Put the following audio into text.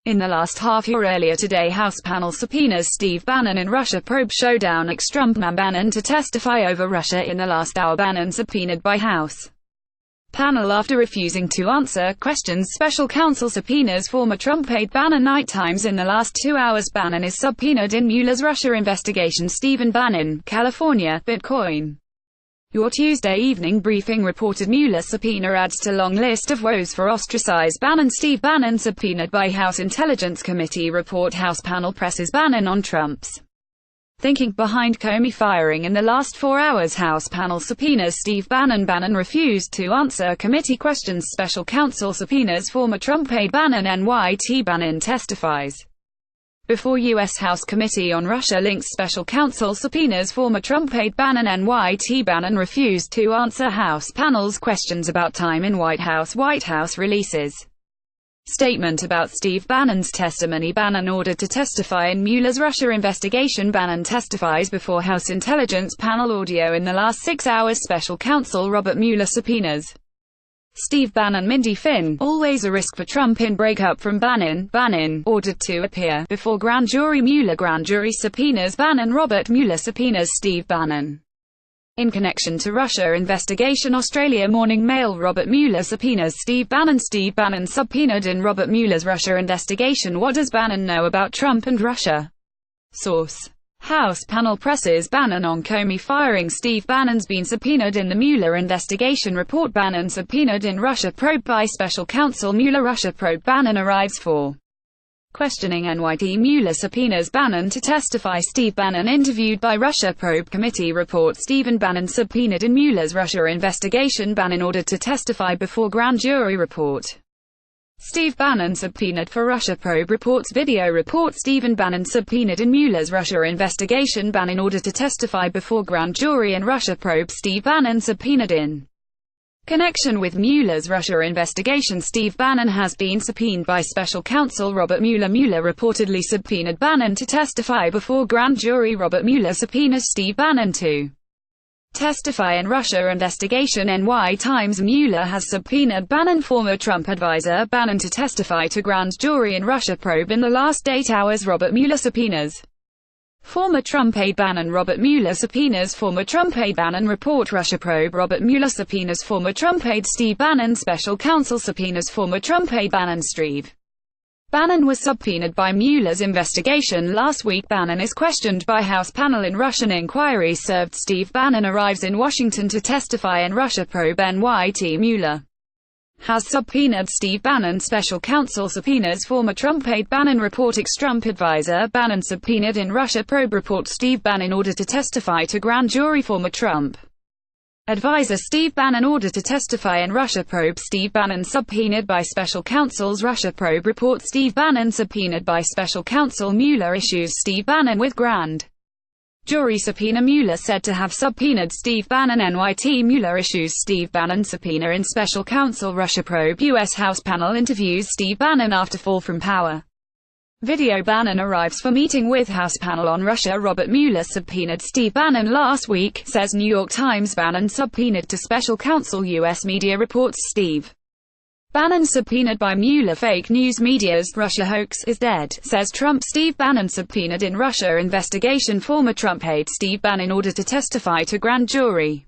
In the last half hour earlier today, House panel subpoenas Steve Bannon in Russia probe showdown ExTrump Bannon to testify over Russia. In the last hour, Bannon subpoenaed by House panel after refusing to answer questions. Special counsel subpoenas former Trump aide Bannon NYTimes In the last 2 hours, Bannon is subpoenaed in Mueller's Russia investigation. Stephen Bannon, California, Bitcoin. Your Tuesday evening briefing reported Mueller subpoena adds to long list of woes for ostracized Bannon Steve Bannon subpoenaed by House Intelligence Committee report. House panel presses Bannon on Trump's thinking behind Comey firing. In the last 4 hours, House panel subpoenas Steve Bannon. Bannon refused to answer committee questions. Special counsel subpoenas former Trump aide Bannon NYT Bannon testifies before U.S. House Committee on Russia links. Special counsel subpoenas former Trump aide Bannon NYT Bannon refused to answer House panel's questions about time in White House. White House releases statement about Steve Bannon's testimony. Bannon ordered to testify in Mueller's Russia investigation. Bannon testifies before House Intelligence Panel. Audio. In the last 6 hours, Special Counsel Robert Mueller subpoenas Steve Bannon. Mindy Finn, always a risk for Trump in breakup from Bannon. Bannon, ordered to appear before grand jury. Mueller grand jury subpoenas Bannon. Robert Mueller subpoenas Steve Bannon in connection to Russia investigation. Australia Morning Mail. Robert Mueller subpoenas Steve Bannon. Steve Bannon subpoenaed in Robert Mueller's Russia investigation. What does Bannon know about Trump and Russia? Source: House panel presses Bannon on Comey firing. Steve Bannon's been subpoenaed in the Mueller investigation report. Bannon subpoenaed in Russia probe by special counsel. Mueller Russia probe. Bannon arrives for questioning. NYT Mueller subpoenas Bannon to testify. Steve Bannon interviewed by Russia probe committee report. Stephen Bannon subpoenaed in Mueller's Russia investigation. Bannon ordered to testify before grand jury report. Steve Bannon subpoenaed for Russia probe reports. Video report. Stephen Bannon subpoenaed in Mueller's Russia investigation. Bannon ordered to testify before grand jury in Russia probe. Steve Bannon subpoenaed in connection with Mueller's Russia investigation. Steve Bannon has been subpoenaed by special counsel Robert Mueller. Mueller reportedly subpoenaed Bannon to testify before grand jury. Robert Mueller subpoenas Steve Bannon to testify in Russia investigation. NYTimes. Mueller has subpoenaed Bannon. Former Trump advisor Bannon to testify to grand jury in Russia probe. In the last 8 hours, Robert Mueller subpoenas former Trump aide Bannon. Robert Mueller subpoenas former Trump aide Bannon. Report Russia probe. Robert Mueller subpoenas former Trump aide Steve Bannon. Special counsel subpoenas former Trump aide Bannon. Steve Bannon was subpoenaed by Mueller's investigation last week. Bannon is questioned by House panel in Russian inquiry served. Steve Bannon arrives in Washington to testify in Russia probe. NYT Mueller has subpoenaed Steve Bannon. Special counsel subpoenas former Trump aide Bannon. Report ExTrump advisor Bannon subpoenaed in Russia probe report. Steve Bannon ordered to testify to grand jury. Former Trump advisor Steve Bannon ordered to testify in Russia probe. Steve Bannon subpoenaed by special counsel's Russia probe report. Steve Bannon subpoenaed by special counsel. Mueller issues Steve Bannon with grand jury subpoena. Mueller said to have subpoenaed Steve Bannon. NYT Mueller issues Steve Bannon subpoena in special counsel. Russia probe. U.S. House panel interviews Steve Bannon after fall from power. Video. Bannon arrives for meeting with House panel on Russia. Robert Mueller subpoenaed Steve Bannon last week, says New York Times. Bannon subpoenaed to special counsel. U.S. media reports Steve Bannon subpoenaed by Mueller. Fake news media's Russia hoax is dead, says Trump. Steve Bannon subpoenaed in Russia investigation. Former Trump aide Steve Bannon ordered to testify to grand jury.